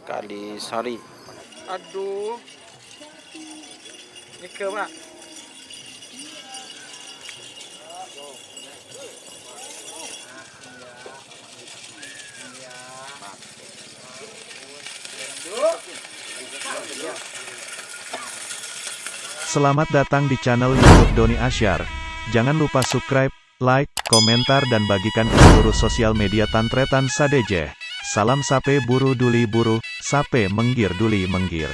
Kalisari. Aduh, ini ke Pak. Selamat datang di channel YouTube Doni Asyar. Jangan lupa subscribe, like, komentar dan bagikan ke seluruh sosial media Tantretan Sadejeh. Salam sape buru duli buru, sape menggir duli menggir.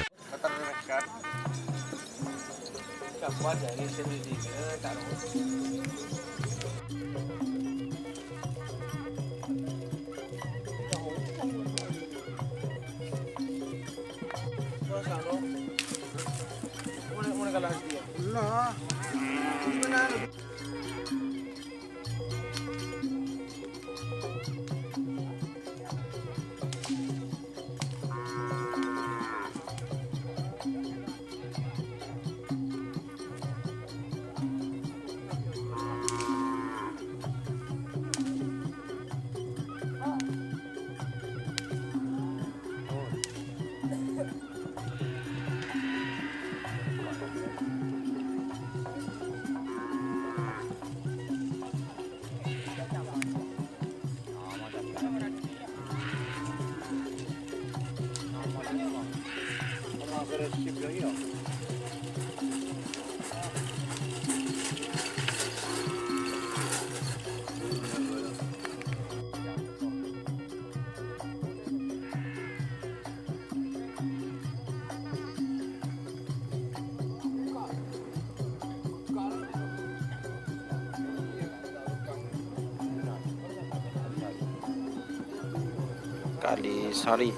Kalisari.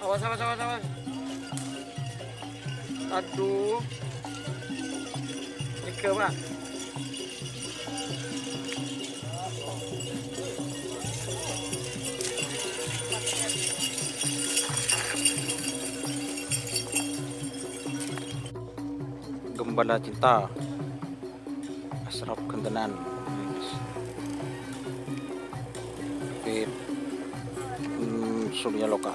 Awas, awas, awas, awas. Aduh, ini ke Pak. Gembala cinta Asraf Kentenan. Fit Surya Loka.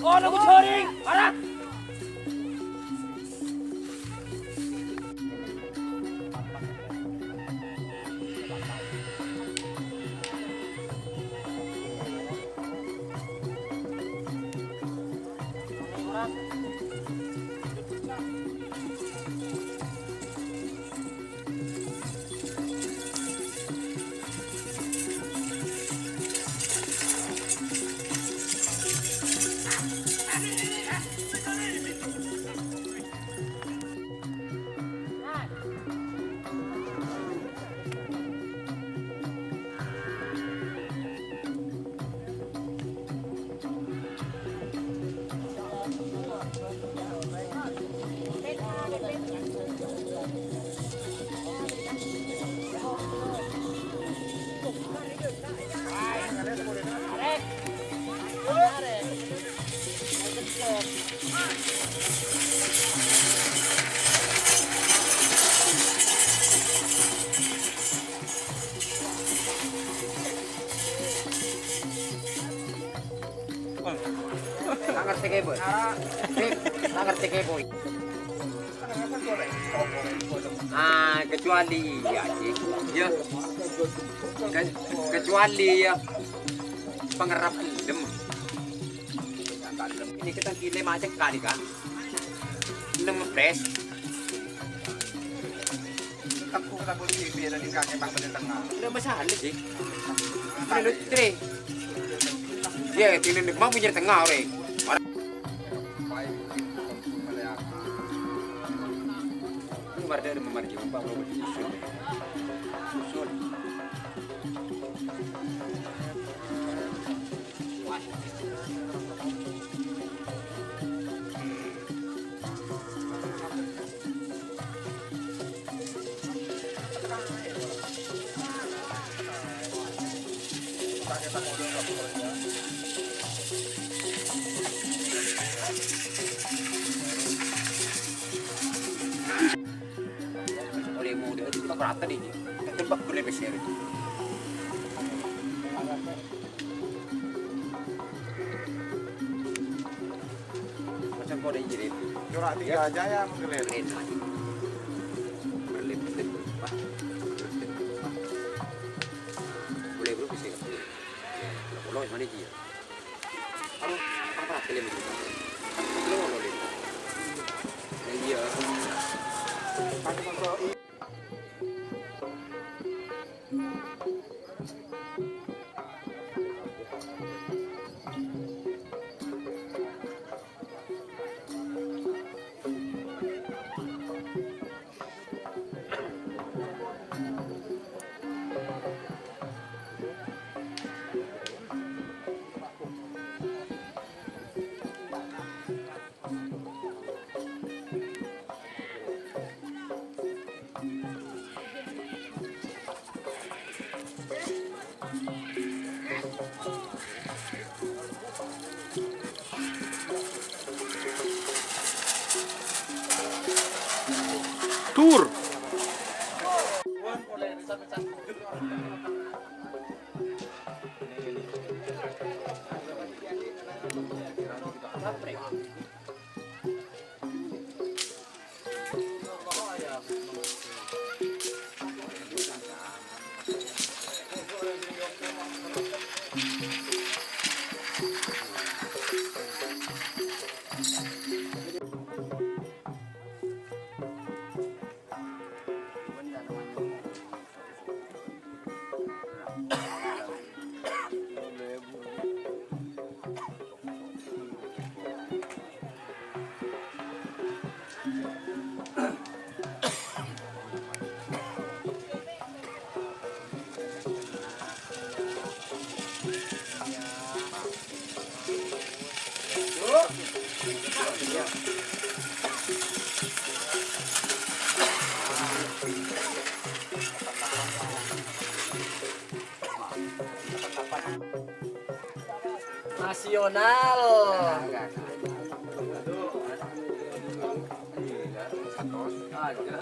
Oh, aku coring, parah. ngerti kayak boy. Tak ngerti kayak boy. Kecuali ya sih. Ya. Kecuali ya pengerap endem. Ini kita gile macet kali kan. Endem fresh. Kita boleh biar di kakek bang di tengah. Udah masalah sih. Menurut tre. Ya, tinggal mau punya tengah orang. Kemarin ada memargi Pak mau usul. Usul. Oleh muda itu kita berata ini. Tembak boleh besar itu. Macam kau dah jadi. Corak tiga aja ya menggelir. Enak. Berlip-lip. Boleh bro bisa. Kalau mana dia? Apa kalian itu? Kalau boleh. Iya. Tur. Nasional. Ada.